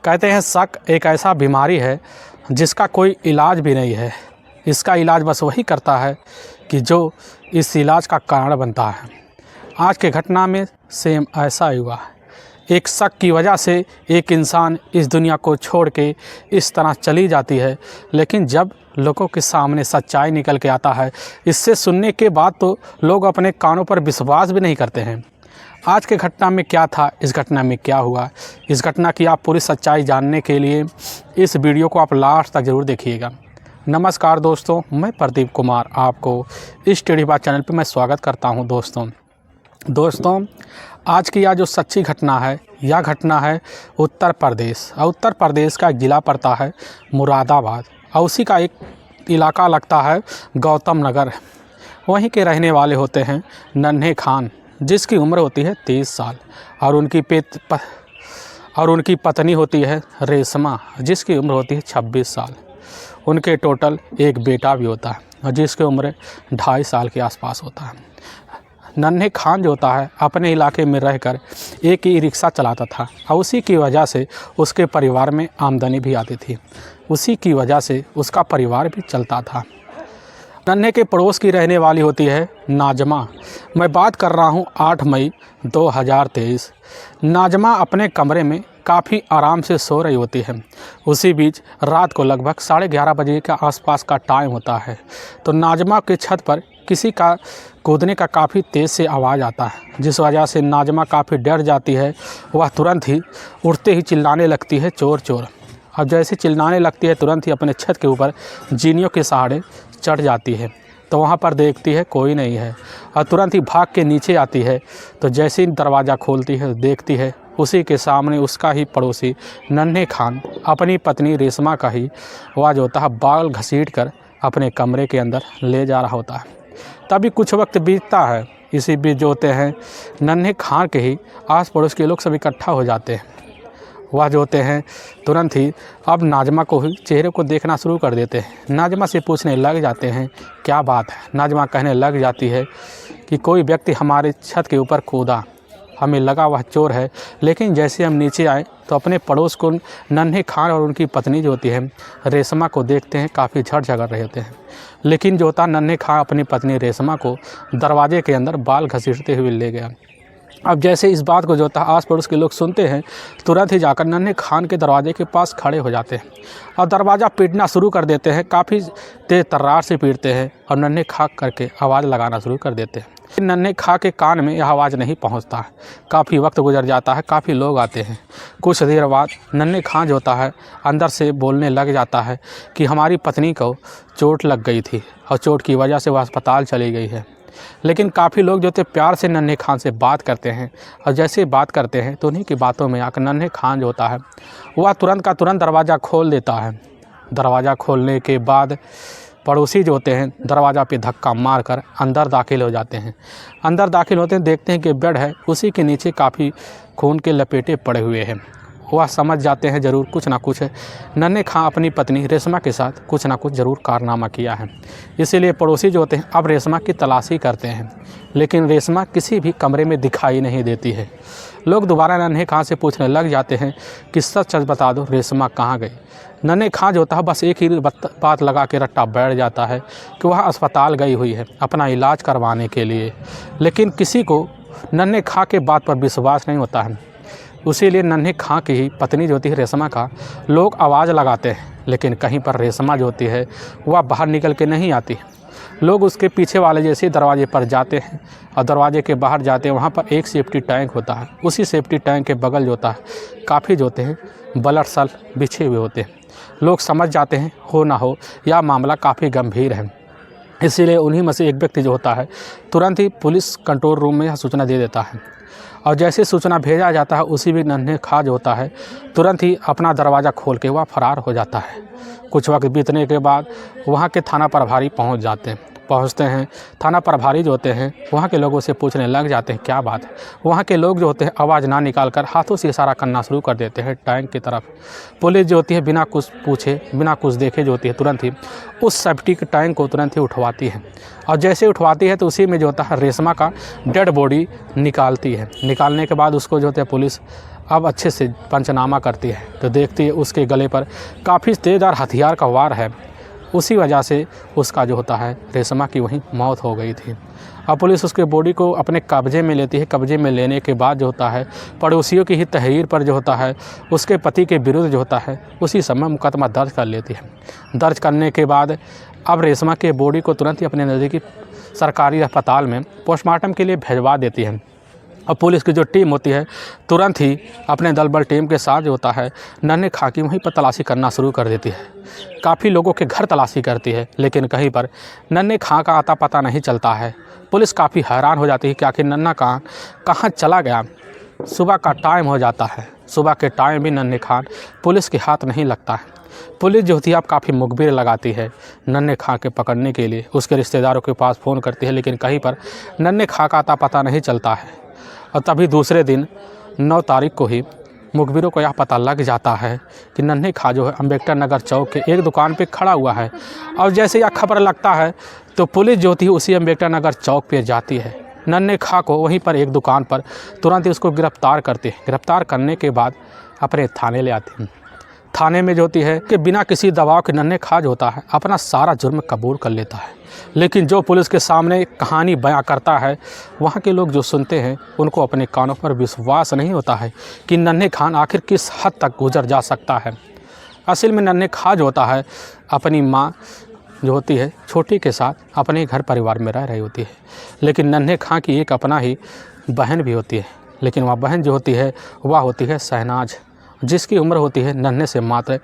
कहते हैं शक एक ऐसा बीमारी है जिसका कोई इलाज भी नहीं है। इसका इलाज बस वही करता है कि जो इस इलाज का कारण बनता है। आज के घटना में सेम ऐसा ही हुआ। एक शक की वजह से एक इंसान इस दुनिया को छोड़ के इस तरह चली जाती है, लेकिन जब लोगों के सामने सच्चाई निकल के आता है, इससे सुनने के बाद तो लोग अपने कानों पर विश्वास भी नहीं करते हैं। आज के घटना में क्या था, इस घटना में क्या हुआ, इस घटना की आप पूरी सच्चाई जानने के लिए इस वीडियो को आप लास्ट तक ज़रूर देखिएगा। नमस्कार दोस्तों, मैं प्रदीप कुमार आपको इस स्टडी बात चैनल पर मैं स्वागत करता हूं। दोस्तों आज की यह जो सच्ची घटना है, यह घटना है उत्तर प्रदेश। और उत्तर प्रदेश का एक ज़िला पड़ता है मुरादाबाद, और उसी का एक इलाका लगता है गौतम नगर। वहीं के रहने वाले होते हैं नन्हे खान, जिसकी उम्र होती है 30 साल, और उनकी पत्नी होती है रेशमा, जिसकी उम्र होती है 26 साल। उनके टोटल एक बेटा भी होता है, जिसकी उम्र 2.5 साल के आसपास होता है। नन्हे खान जो होता है अपने इलाके में रहकर एक ही रिक्शा चलाता था, और उसी की वजह से उसके परिवार में आमदनी भी आती थी। उसी की वजह से उसका परिवार भी चलता था। नन्हे के पड़ोस की रहने वाली होती है नाजमा। मैं बात कर रहा हूँ 8 मई 2023। नाजमा अपने कमरे में काफ़ी आराम से सो रही होती है। उसी बीच रात को लगभग 11:30 बजे के आसपास का टाइम होता है, तो नाजमा के छत पर किसी का कूदने का काफ़ी तेज़ से आवाज़ आता है, जिस वजह से नाजमा काफ़ी डर जाती है। वह तुरंत ही उठते ही चिल्लाने लगती है, चोर चोर। अब जैसे चिल्लाने लगती है, तुरंत ही अपने छत के ऊपर जीनियों के सहारे चढ़ जाती है। तो वहाँ पर देखती है कोई नहीं है, और तुरंत ही भाग के नीचे आती है। तो जैसे ही दरवाज़ा खोलती है, देखती है उसी के सामने उसका ही पड़ोसी नन्हे खान अपनी पत्नी रेशमा का ही वह जो होता है बाल घसीट कर अपने कमरे के अंदर ले जा रहा होता है। तभी कुछ वक्त बीतता है। इसी बीच जो होते हैं नन्हे खान के ही आस पड़ोस के लोग सब इकट्ठा हो जाते हैं। वह जो होते हैं तुरंत ही अब नाजमा को ही चेहरे को देखना शुरू कर देते हैं। नाजमा से पूछने लग जाते हैं क्या बात है। नाजमा कहने लग जाती है कि कोई व्यक्ति हमारे छत के ऊपर कूदा, हमें लगा वह चोर है। लेकिन जैसे हम नीचे आए तो अपने पड़ोस को नन्हे खान और उनकी पत्नी जो होती है रेशमा को देखते हैं, काफ़ी झगड़ रहे होते हैं। लेकिन जो होता नन्हे खान अपनी पत्नी रेशमा को दरवाजे के अंदर बाल घसीटते हुए ले गया। अब जैसे इस बात को जो होता है आस पड़ोस के लोग सुनते हैं, तुरंत ही जाकर नन्हे खान के दरवाजे के पास खड़े हो जाते हैं और दरवाज़ा पीटना शुरू कर देते हैं। काफ़ी तेज़ तर्रार से पीटते हैं और नन्हे खा करके आवाज़ लगाना शुरू कर देते हैं। नन्हे खा के कान में यह आवाज़ नहीं पहुंचता है। काफ़ी वक्त गुजर जाता है, काफ़ी लोग आते हैं। कुछ देर बाद नन्हे खान जो होता है अंदर से बोलने लग जाता है कि हमारी पत्नी को चोट लग गई थी और चोट की वजह से वह अस्पताल चली गई है। लेकिन काफ़ी लोग जो होते प्यार से नन्हे खान से बात करते हैं, और जैसे बात करते हैं तो उन्हीं की बातों में आकर नन्हे खान जो होता है वह तुरंत का तुरंत दरवाज़ा खोल देता है। दरवाज़ा खोलने के बाद पड़ोसी जो होते हैं दरवाज़ा पे धक्का मारकर अंदर दाखिल हो जाते हैं। अंदर दाखिल होते हैं, देखते हैं कि बेड है, उसी के नीचे काफ़ी खून के लपेटे पड़े हुए हैं। वह समझ जाते हैं ज़रूर कुछ ना कुछ नन्हे खां अपनी पत्नी रेशमा के साथ कुछ ना कुछ ज़रूर कारनामा किया है। इसीलिए पड़ोसी जो होते हैं अब रेशमा की तलाशी करते हैं, लेकिन रेशमा किसी भी कमरे में दिखाई नहीं देती है। लोग दोबारा नन्हे खां से पूछने लग जाते हैं कि सच बता दो, रेशमा कहाँ गई। नन्हे खां जो होता है बस एक ही बात लगा के रट्टा बैठ जाता है कि वह अस्पताल गई हुई है अपना इलाज करवाने के लिए। लेकिन किसी को नन्हे खां के बात पर विश्वास नहीं होता है। उसीलिए नन्हे खां की ही पत्नी जो होती है रेशमा का लोग आवाज़ लगाते हैं, लेकिन कहीं पर रेशमा जो होती है वह बाहर निकल के नहीं आती। लोग उसके पीछे वाले जैसे दरवाजे पर जाते हैं और दरवाजे के बाहर जाते हैं, वहाँ पर एक सेफ्टी टैंक होता है। उसी सेफ्टी टैंक के बगल जो होता है काफ़ी जो होते हैं ब्लड सल बिछे हुए होते हैं। लोग समझ जाते हैं हो ना हो यह मामला काफ़ी गंभीर है। इसीलिए उन्हीं में से एक व्यक्ति जो होता है तुरंत ही पुलिस कंट्रोल रूम में यह सूचना दे देता है, और जैसे सूचना भेजा जाता है उसी भी नन्हे खां जो होता है तुरंत ही अपना दरवाज़ा खोल के वह फरार हो जाता है। कुछ वक्त बीतने के बाद वहाँ के थाना प्रभारी पहुँच जाते हैं। पहुंचते हैं, थाना प्रभारी जो होते हैं वहाँ के लोगों से पूछने लग जाते हैं क्या बात है। वहाँ के लोग जो होते हैं आवाज़ ना निकाल कर हाथों से इशारा करना शुरू कर देते हैं टैंक की तरफ। पुलिस जो होती है बिना कुछ पूछे बिना कुछ देखे जो होती है तुरंत ही उस सेफ्टी के टैंक को तुरंत ही उठवाती है, और जैसे उठवाती है तो उसी में जो होता है रेशमा का डेड बॉडी निकालती है। निकालने के बाद उसको जो होता है पुलिस अब अच्छे से पंचनामा करती है तो देखती है उसके गले पर काफ़ी तेज़दार हथियार का वार है। उसी वजह से उसका जो होता है रेशमा की वहीं मौत हो गई थी। अब पुलिस उसके बॉडी को अपने कब्जे में लेती है। कब्जे में लेने के बाद जो होता है पड़ोसियों की ही तहरीर पर जो होता है उसके पति के विरुद्ध जो होता है उसी समय मुकदमा दर्ज कर लेती है। दर्ज करने के बाद अब रेशमा के बॉडी को तुरंत ही अपने नज़दीकी सरकारी अस्पताल में पोस्टमार्टम के लिए भिजवा देती है। अब पुलिस की जो टीम होती है तुरंत ही अपने दल बल टीम के साथ जो होता है नन्हे खां की वहीं पर तलाशी करना शुरू कर देती है। काफ़ी लोगों के घर तलाशी करती है लेकिन कहीं पर नन्हे खां का आता पता नहीं चलता है। पुलिस काफ़ी हैरान हो जाती है कि आखिर नन्हा खां कहाँ चला गया। सुबह का टाइम हो जाता है, सुबह के टाइम भी नन्हे खां पुलिस के हाथ नहीं लगता है। पुलिस जो होती है अब काफ़ी मुखबिर लगाती है नन्हे खां के पकड़ने के लिए। उसके रिश्तेदारों के पास फ़ोन करती है लेकिन कहीं पर नन्हे खां का आता पता नहीं चलता है। और तभी दूसरे दिन 9 तारीख को ही मुखबिरों को यह पता लग जाता है कि नन्हे खां जो है अम्बेडकर नगर चौक के एक दुकान पे खड़ा हुआ है। और जैसे यह खबर लगता है तो पुलिस जो होती है उसी अम्बेडकर नगर चौक पे जाती है। नन्हे खां को वहीं पर एक दुकान पर तुरंत ही उसको गिरफ्तार करते हैं। गिरफ्तार करने के बाद अपने थाने ले आते हैं। थाने में जो होती है कि बिना किसी दबाव के नन्हे खां जो होता है अपना सारा जुर्म कबूल कर लेता है। लेकिन जो पुलिस के सामने कहानी बयां करता है वहाँ के लोग जो सुनते हैं उनको अपने कानों पर विश्वास नहीं होता है कि नन्हे खां आखिर किस हद तक गुजर जा सकता है। असल में नन्हे खां जो होता है अपनी माँ जो होती है छोटी के साथ अपने घर परिवार में रह रही होती है। लेकिन नन्हे खां की एक अपना ही बहन भी होती है, लेकिन वह बहन जो होती है वह होती है शहनाज, जिसकी उम्र होती है नन्हे से मात्र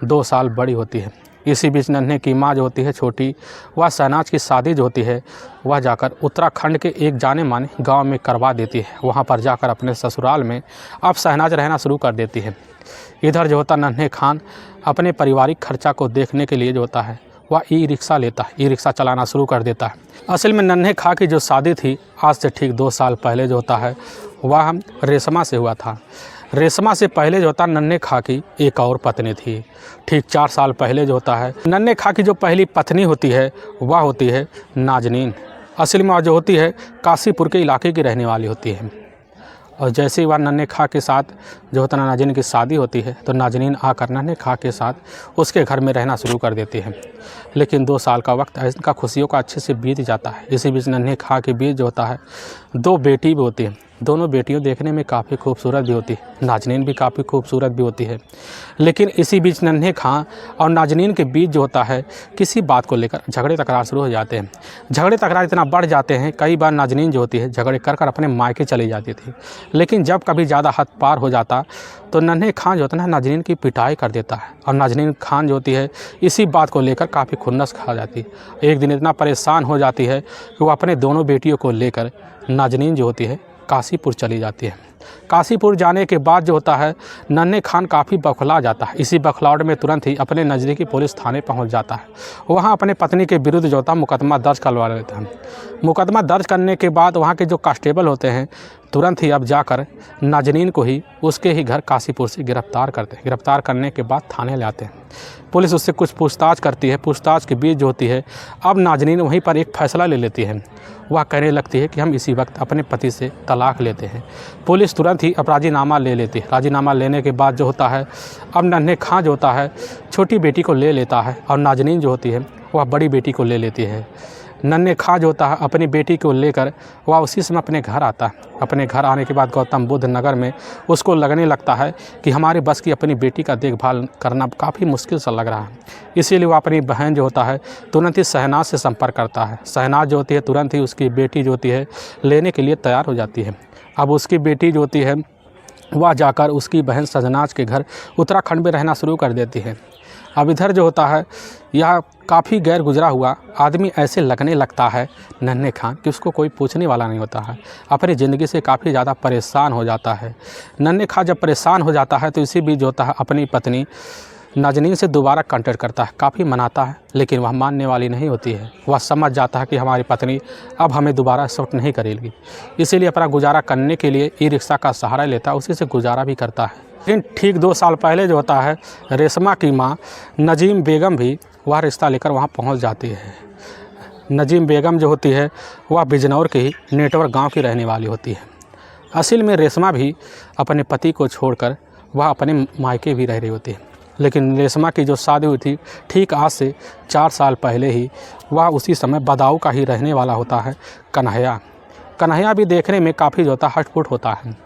2 साल बड़ी होती है। इसी बीच नन्हे की माँ जो होती है छोटी, वह शहनाज की शादी जो होती है वह जाकर उत्तराखंड के एक जाने माने गांव में करवा देती है। वहां पर जाकर अपने ससुराल में अब शहनाज रहना शुरू कर देती है। इधर जो होता नन्हे खां अपने पारिवारिक खर्चा को देखने के लिए जो होता है वह ई-रिक्शा लेता है, ई-रिक्शा चलाना शुरू कर देता है। असल में नन्हे खां की जो शादी थी आज से ठीक 2 साल पहले जो होता है वह रेशमा से हुआ था। रेशमा से पहले जो होता है नन्हे खां की एक और पत्नी थी। ठीक 4 साल पहले जो होता है नन्हे खां की जो पहली पत्नी होती है वह होती है नाजनीन। असल में वह जो होती है काशीपुर के इलाके की रहने वाली होती है। और जैसे ही वह नन्हे खां के साथ जो होता है नाजनीन की शादी होती है तो नाजनीन आकर नन्हे खां के साथ उसके घर में रहना शुरू कर देती है। लेकिन 2 साल का वक्त इनका खुशियों का अच्छे से बीत जाता है। इसी बीच नन्हे खां के बीच जो होता है 2 बेटी भी होती हैं। दोनों बेटियों देखने में काफ़ी खूबसूरत भी होती है, नाजनीन भी काफ़ी खूबसूरत भी होती है। लेकिन इसी बीच नन्हे खां और नाजनीन के बीच जो होता है किसी बात को लेकर झगड़े तकरार शुरू हो जाते हैं। झगड़े तकरार इतना बढ़ जाते हैं कई बार नाजनीन जो होती है झगड़े कर कर अपने मायके चली जाती थी। लेकिन जब कभी ज़्यादा हद पार हो जाता तो नन्हे खां जो होता है नाजनीन की पिटाई कर देता है। और नाजनीन खान जो होती है इसी बात को लेकर काफ़ी खुन्नस खा जाती है। एक दिन इतना परेशान हो जाती है कि वो अपने दोनों बेटियों को लेकर नाजनीन जो होती है काशीपुर चली जाती है। काशीपुर जाने के बाद जो होता है नन्हे खां काफ़ी बौखला जाता है। इसी बौखलाहट में तुरंत ही अपने नज़दीकी पुलिस थाने पहुंच जाता है। वहां अपने पत्नी के विरुद्ध जो होता है मुकदमा दर्ज करवा लेता है। मुकदमा दर्ज करने के बाद वहां के जो कांस्टेबल होते हैं तुरंत ही अब जाकर नाजनीन को ही उसके ही घर काशीपुर से गिरफ्तार करते हैं। गिरफ्तार करने के बाद थाने ले आते हैं। पुलिस उससे कुछ पूछताछ करती है। पूछताछ के बीच जो होती है अब नाजनीन वहीं पर एक फ़ैसला ले लेती है। वह कहने लगती है कि हम इसी वक्त अपने पति से तलाक लेते हैं। पुलिस तुरंत ही अब राजीनामा ले लेती है। राजीनामा लेने के बाद जो होता है अब नन्हे खां जो होता है छोटी बेटी को ले लेता है और नाजनीन जो होती है वह बड़ी बेटी को ले लेती है। नन्हे खां जो होता है अपनी बेटी को लेकर वह उसी समय अपने घर आता है। अपने घर आने के बाद गौतम बुद्ध नगर में उसको लगने लगता है कि हमारे बस की अपनी बेटी का देखभाल करना काफ़ी मुश्किल सा लग रहा है। इसीलिए वह अपनी बहन जो होता है तुरंत ही शहनाज से संपर्क करता है। शहनाज जो होती है तुरंत ही उसकी बेटी जो होती है लेने के लिए तैयार हो जाती है। अब उसकी बेटी जो होती है वह जाकर उसकी बहन शहनाज के घर उत्तराखंड में रहना शुरू कर देती है। अब इधर जो होता है यह काफ़ी गैर गुजरा हुआ आदमी ऐसे लगने लगता है नन्हे खां कि उसको कोई पूछने वाला नहीं होता है। अपनी ज़िंदगी से काफ़ी ज़्यादा परेशान हो जाता है। नन्हे खां जब परेशान हो जाता है तो इसी बीच होता है अपनी पत्नी नाज़नीन से दोबारा कांटेक्ट करता है, काफ़ी मनाता है, लेकिन वह मानने वाली नहीं होती है। वह समझ जाता है कि हमारी पत्नी अब हमें दोबारा एक्सेप्ट नहीं करेगी, इसीलिए अपना गुजारा करने के लिए ई रिक्शा का सहारा लेता है, उसी से गुजारा भी करता है। लेकिन ठीक 2 साल पहले जो होता है, रेशमा की माँ नजीम बेगम भी वह रिश्ता लेकर वहाँ पहुँच जाती है। नजीम बेगम जो होती है वह बिजनौर के ही नेटवर्क गाँव की रहने वाली होती है। असल में रेशमा भी अपने पति को छोड़कर वह अपने मायके भी रह रही होती है, लेकिन रेशमा की जो शादी हुई थी ठीक आज से 4 साल पहले ही, वह उसी समय बदाऊं का ही रहने वाला होता है कन्हैया। कन्हैया भी देखने में काफ़ी जो होता है हटपुट होता है।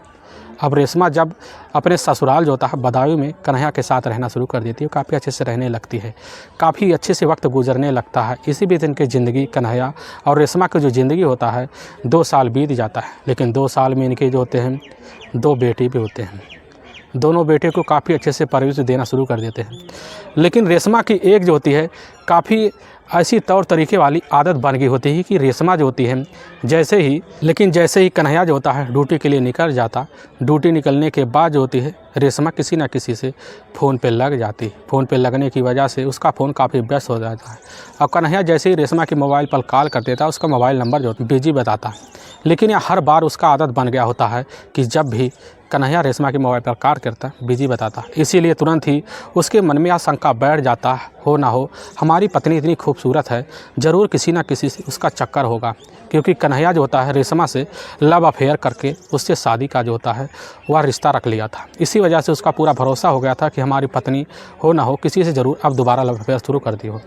अब रेशमा जब अपने ससुराल जो होता है बदायूं में कन्हैया के साथ रहना शुरू कर देती है, काफ़ी अच्छे से रहने लगती है, काफ़ी अच्छे से वक्त गुजरने लगता है। इसी बीच इनकी ज़िंदगी, कन्हैया और रेशमा की जो ज़िंदगी होता है, 2 साल बीत जाता है। लेकिन 2 साल में इनके जो होते हैं 2 बेटे भी होते हैं। दोनों बेटे को काफ़ी अच्छे से परवरिश देना शुरू कर देते हैं। लेकिन रेशमा की एक जो होती है काफ़ी ऐसी तौर तरीके वाली आदत बन गई होती है कि रेशमा जो होती है जैसे ही कन्हैया जो होता है ड्यूटी के लिए निकल जाता, ड्यूटी निकलने के बाद जो होती है रेशमा किसी न किसी से फ़ोन पे लग जाती। फ़ोन पे लगने की वजह से उसका फ़ोन काफ़ी व्यस्त हो जाता है। अब कन्हैया जैसे ही रेशमा के मोबाइल पर कॉल कर देता है, उसका मोबाइल नंबर जो बिजी बताता है। लेकिन यह हर बार उसका आदत बन गया होता है कि जब भी कन्हैया रेशमा के मोबाइल पर कॉल करता बिजी बताता, इसीलिए तुरंत ही उसके मन में यह शंका बैठ जाता, हो ना हो हमारी पत्नी इतनी खूबसूरत है, ज़रूर किसी ना किसी से उसका चक्कर होगा। क्योंकि कन्हैया जो होता है रेशमा से लव अफेयर करके उससे शादी का जो होता है वह रिश्ता रख लिया था। इसी वजह से उसका पूरा भरोसा हो गया था कि हमारी पत्नी हो ना हो किसी से ज़रूर अब दोबारा लव अफेयर शुरू कर दी हो।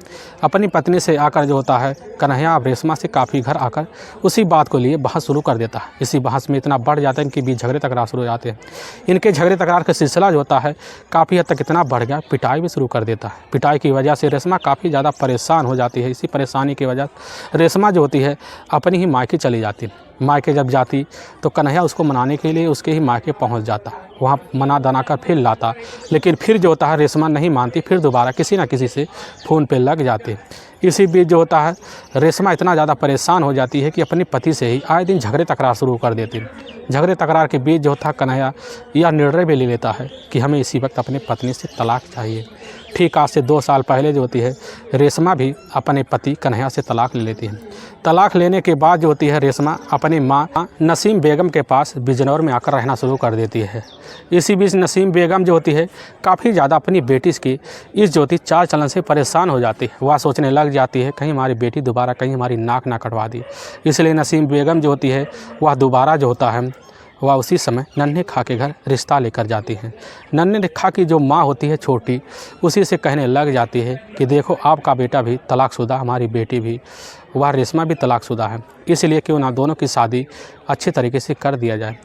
अपनी पत्नी से आकर जो होता है कन्हैया अब रेशमा से काफ़ी घर आकर उसी बात को लिए बहस शुरू कर देता है। इसी बहस में इतना बढ़ जाता है, इनके बीच झगड़े तकरार शुरू हो जाते हैं। इनके झगड़े तकरार का सिलसिला जो होता है काफ़ी हद तक इतना बढ़ गया, पिटाई भी शुरू कर देता है। पिटाई की वजह से रेशमा काफ़ी ज़्यादा परेशान हो जाती है। इसी परेशानी की वजह रेशमा जो होती है अपनी ही मायके चली जाती है। मायके जब जाती तो कन्हैया उसको मनाने के लिए उसके ही मायके पहुंच जाता, वहाँ मना दना कर फिर लाता। लेकिन फिर जो होता है रेशमा नहीं मानती, फिर दोबारा किसी ना किसी से फ़ोन पे लग जाते। इसी बीच जो होता है रेशमा इतना ज़्यादा परेशान हो जाती है कि अपने पति से ही आए दिन झगड़े तकरार शुरू कर देती। झगड़े तकरार के बीच जो था कन्हैया यह निर्णय भी ले लेता है कि हमें इसी वक्त अपने पत्नी से तलाक चाहिए। ठीक आज से 2 साल पहले जो होती है रेशमा भी अपने पति कन्हैया से तलाक ले लेती है। तलाक लेने के बाद जो होती है रेशमा अपनी माँ नसीम बेगम के पास बिजनौर में आकर रहना शुरू कर देती है। इसी बीच नसीम बेगम जो होती है काफ़ी ज़्यादा अपनी बेटी की इस जो होती चाल चलन से परेशान हो जाती है। वह सोचने लग जाती है कहीं हमारी बेटी दोबारा कहीं हमारी नाक ना कटवा दी। इसलिए नसीम बेगम जो होती है वह दोबारा जो होता है वह उसी समय नन्हे खां के घर रिश्ता लेकर जाती हैं। नन्हे खां की जो माँ होती है छोटी, उसी से कहने लग जाती है कि देखो आपका बेटा भी तलाकशुदा, हमारी बेटी भी, वह रेशमा भी तलाकशुदा है, इसलिए क्यों ना दोनों की शादी अच्छे तरीके से कर दिया जाए।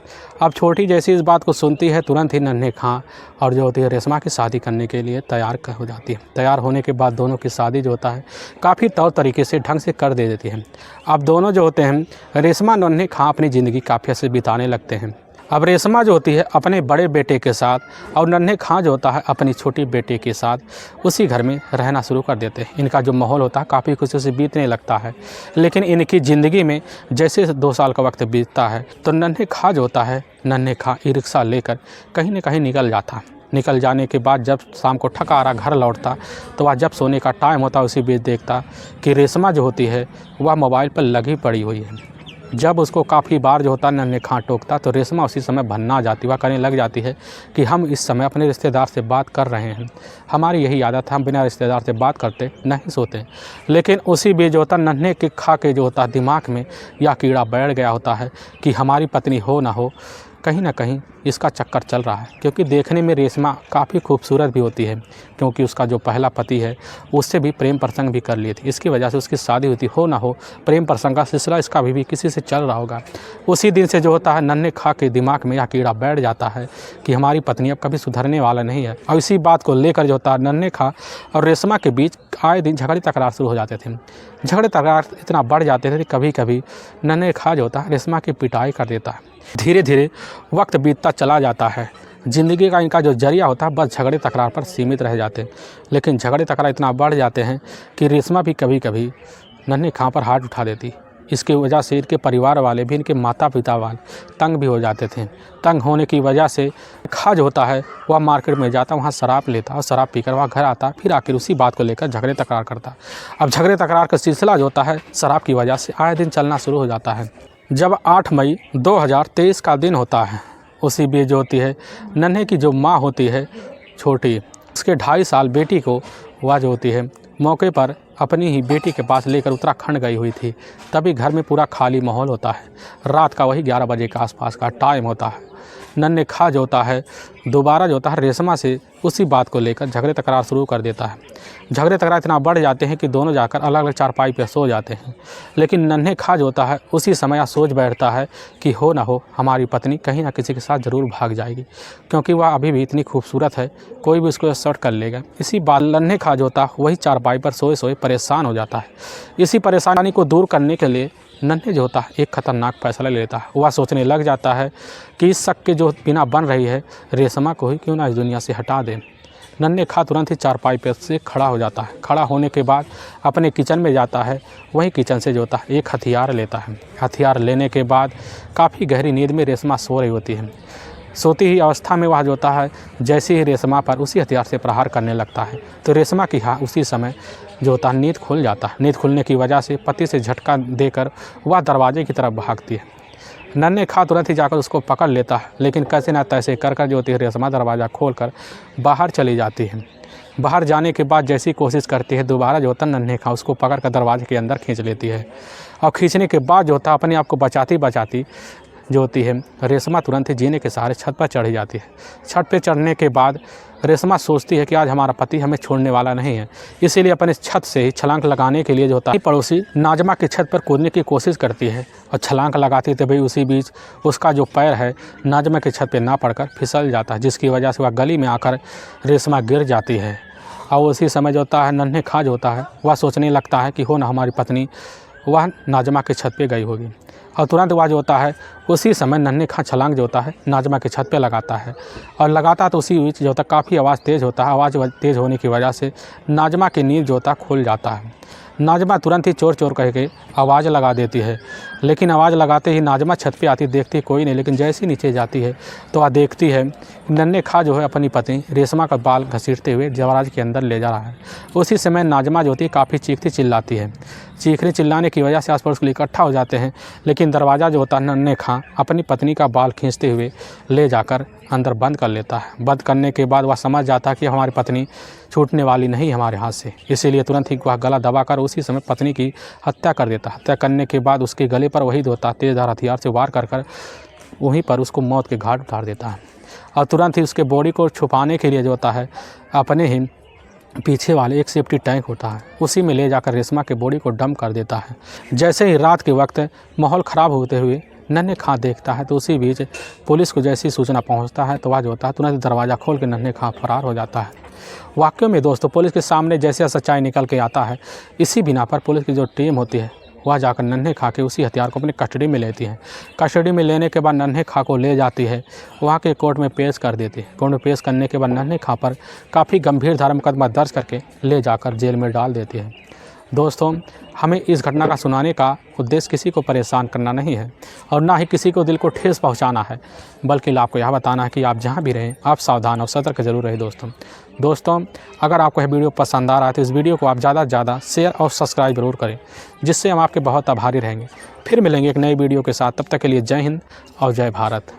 अब छोटी जैसी इस बात को सुनती है, तुरंत ही नन्हे खां और जो होती है रेशमा की शादी करने के लिए तैयार हो जाती है। तैयार होने के बाद दोनों की शादी जो होता है काफ़ी तौर तरीके से ढंग से कर दे देती है। अब दोनों जो होते हैं रेशमा नन्हे खां अपनी ज़िंदगी काफ़ी अच्छे बिताने लगते हैं। अब रेशमा जो होती है अपने बड़े बेटे के साथ और नन्हे खां जो होता है अपनी छोटी बेटे के साथ उसी घर में रहना शुरू कर देते हैं। इनका जो माहौल होता है काफ़ी खुशी से बीतने लगता है। लेकिन इनकी ज़िंदगी में जैसे 2 साल का वक्त बीतता है तो नन्हे खां जो होता है नन्हे खां ई रिक्शा लेकर कहीं न कहीं निकल जाता। निकल जाने के बाद जब शाम को थका आ रहा घर लौटता तो वह जब सोने का टाइम होता उसी बीच देखता कि रेशमा जो होती है वह मोबाइल पर लगी पड़ी हुई है। जब उसको काफ़ी बार जो होता नन्हे खां टोकता तो रेशमा उसी समय भन्ना जाती, वह कहने लग जाती है कि हम इस समय अपने रिश्तेदार से बात कर रहे हैं, हमारी यही आदत है, हम बिना रिश्तेदार से बात करते नहीं सोते। लेकिन उसी बीच जो होता नन्हे के खां के जो होता दिमाग में यह कीड़ा बैठ गया होता है कि हमारी पत्नी हो ना हो कहीं ना कहीं इसका चक्कर चल रहा है। क्योंकि देखने में रेशमा काफ़ी खूबसूरत भी होती है, क्योंकि उसका जो पहला पति है उससे भी प्रेम प्रसंग भी कर लिए थे। इसकी वजह से उसकी शादी हुई थी, हो ना हो प्रेम प्रसंग का सिलसिला इसका भी किसी से चल रहा होगा। उसी दिन से जो होता है नन्हे खां के दिमाग में यह कीड़ा बैठ जाता है कि हमारी पत्नी अब कभी सुधरने वाला नहीं है। और इसी बात को लेकर जो होता है नन्हे खां और रेशमा के बीच आए दिन झगड़े तकरार शुरू हो जाते थे। झगड़े तकरार इतना बढ़ जाते थे कि कभी कभी नन्हे खां जो होता है रेशमा की पिटाई कर देता है। धीरे धीरे वक्त बीतता चला जाता है। ज़िंदगी का इनका जो जरिया होता है बस झगड़े तकरार पर सीमित रह जाते हैं। लेकिन झगड़े तकरार इतना बढ़ जाते हैं कि रेशमा भी कभी कभी नन्हे खां पर हाथ उठा देती इसकी वजह से इनके परिवार वाले भी, इनके माता पिता वाले तंग भी हो जाते थे। तंग होने की वजह से खा जो होता है वह मार्केट में जाता, वहाँ शराब लेता और शराब पीकर वह घर आता, फिर आखिर उसी बात को लेकर झगड़े तकरार करता। अब झगड़े तकरार का सिलसिला जो होता है शराब की वजह से आए दिन चलना शुरू हो जाता है। जब 8 मई 2023 का दिन होता है, उसी बीच जो होती है नन्हे की जो माँ होती है छोटी, उसके 2.5 साल बेटी को वह जो होती है मौके पर अपनी ही बेटी के पास लेकर उत्तराखंड गई हुई थी। तभी घर में पूरा खाली माहौल होता है। रात का वही 11 बजे के आसपास का टाइम होता है। नन्हे खा जो होता है दोबारा जो होता है रेशमा से उसी बात को लेकर झगड़े तकरार शुरू कर देता है। झगड़े तकरार इतना बढ़ जाते हैं कि दोनों जाकर अलग अलग चारपाई पर सो जाते हैं। लेकिन नन्हे खा जो होता है उसी समय सोच बैठता है कि हो ना हो हमारी पत्नी कहीं ना किसी के साथ ज़रूर भाग जाएगी, क्योंकि वह अभी भी इतनी खूबसूरत है, कोई भी उसको शॉर्ट कर लेगा। इसी बात नन्हे खा जो होता वही चारपाई पर सोए सोए परेशान हो जाता है। इसी परेशानी को दूर करने के लिए नन्हे जो होता है एक ख़तरनाक फैसला लेता है। वह सोचने लग जाता है कि इस शक के जो बिना बन रही है रेशमा को ही क्यों ना इस दुनिया से हटा दें। नन्हे खा तुरंत ही चारपाई पे से खड़ा हो जाता है। खड़ा होने के बाद अपने किचन में जाता है। वहीं किचन से जो होता है एक हथियार लेता है। हथियार लेने के बाद काफ़ी गहरी नींद में रेशमा सो रही होती है। सोती ही अवस्था में वह जो होता है जैसे ही रेशमा पर उसी हथियार से प्रहार करने लगता है तो रेशमा की उसी समय जो होता है नींद खुल जाता है। नींद खुलने की वजह से पति से झटका देकर वह दरवाजे की तरफ भागती है। नन्हे खा तुरंत ही जाकर उसको पकड़ लेता है, लेकिन कैसे ना तैसे कर जो होती है रेशमा दरवाज़ा खोलकर बाहर चली जाती है। बाहर जाने के बाद जैसी कोशिश करती है दोबारा जो होता है नन्हे खा उसको पकड़ कर दरवाजे के अंदर खींच लेती है। और खींचने के बाद जो होता है अपने आप को बचाती जो होती है रेशमा तुरंत ही जीने के सहारे छत पर चढ़ जाती है। छत पर चढ़ने के बाद रेशमा सोचती है कि आज हमारा पति हमें छोड़ने वाला नहीं है, इसीलिए अपने छत से ही छलांग लगाने के लिए जो होता है पड़ोसी नाजमा की छत पर कूदने की कोशिश करती है और छलांग लगाती थे। भाई उसी बीच उसका जो पैर है नाजमा की छत पर ना पड़कर फिसल जाता है, जिसकी वजह से वह गली में आकर रेशमा गिर जाती है। और उसी समय जो होता है नन्हे खा जो होता है वह सोचने लगता है कि हो ना हमारी पत्नी वह नाजमा की छत पे गई होगी। और तुरंत वह जो होता है उसी समय नन्हे खा छलांग जो होता है नाजमा की छत पे लगाता है। और लगाता तो उसी बीच जो होता है काफ़ी आवाज़ तेज़ होता है। आवाज़ तेज़ होने की वजह से नाजमा की नींद जो होता है खुल जाता है। नाजमा तुरंत ही चोर चोर कह के आवाज़ लगा देती है, लेकिन आवाज़ लगाते ही नाजमा छत पे आती, देखती कोई नहीं, लेकिन जैसे ही नीचे जाती है तो वह देखती है नन्हे खा जो है अपनी पत्नी रेशमा का बाल घसीटते हुए दरवाजे के अंदर ले जा रहा है। उसी समय नाजमा जो होती है काफ़ी चीखती चिल्लाती है। चीखने चिल्लाने की वजह से आस पड़ोस के लिए इकट्ठा हो जाते हैं, लेकिन दरवाज़ा जो होता है नन्हे खा अपनी पत्नी का बाल खींचते हुए ले जाकर अंदर बंद कर लेता है। बंद करने के बाद वह समझ जाता है कि हमारी पत्नी छूटने वाली नहीं हमारे हाथ से, इसीलिए तुरंत ही वह गला दबाकर उसी समय पत्नी की हत्या कर देता है। हत्या करने के बाद उसके गले पर वही होता है तेज़धार हथियार से वार कर वहीं पर उसको मौत के घाट उतार देता है। और तुरंत ही उसके बॉडी को छुपाने के लिए जो होता है अपने ही पीछे वाले एक सेफ्टी टैंक होता है उसी में ले जाकर रेशमा के बॉडी को डंप कर देता है। जैसे ही रात के वक्त माहौल ख़राब होते हुए नन्हे खा देखता है तो उसी बीच पुलिस को जैसी सूचना पहुंचता है तो वह जो होता है तुरंत दरवाज़ा खोल के नन्हे खा फरार हो जाता है। वाकई में दोस्तों पुलिस के सामने जैसे सच्चाई निकल के आता है, इसी बिना पर पुलिस की जो टीम होती है वह जाकर नन्हे खा के उसी हथियार को अपनी कस्टडी में लेती है। कस्टडी में लेने के बाद नन्हे खा को ले जाती है, वहाँ के कोर्ट में पेश कर देती है। कोर्ट में पेश करने के बाद नन्हे खा पर काफ़ी गंभीर धारा मुकदमा दर्ज करके ले जाकर जेल में डाल देती है। दोस्तों हमें इस घटना का सुनाने का उद्देश्य किसी को परेशान करना नहीं है और ना ही किसी को दिल को ठेस पहुंचाना है, बल्कि आपको यह बताना है कि आप जहां भी रहें आप सावधान और सतर्क जरूर रहें। दोस्तों अगर आपको यह वीडियो पसंद आ रहा है तो इस वीडियो को आप ज़्यादा से ज़्यादा शेयर और सब्सक्राइब जरूर करें, जिससे हम आपके बहुत आभारी रहेंगे। फिर मिलेंगे एक नई वीडियो के साथ, तब तक के लिए जय हिंद और जय भारत।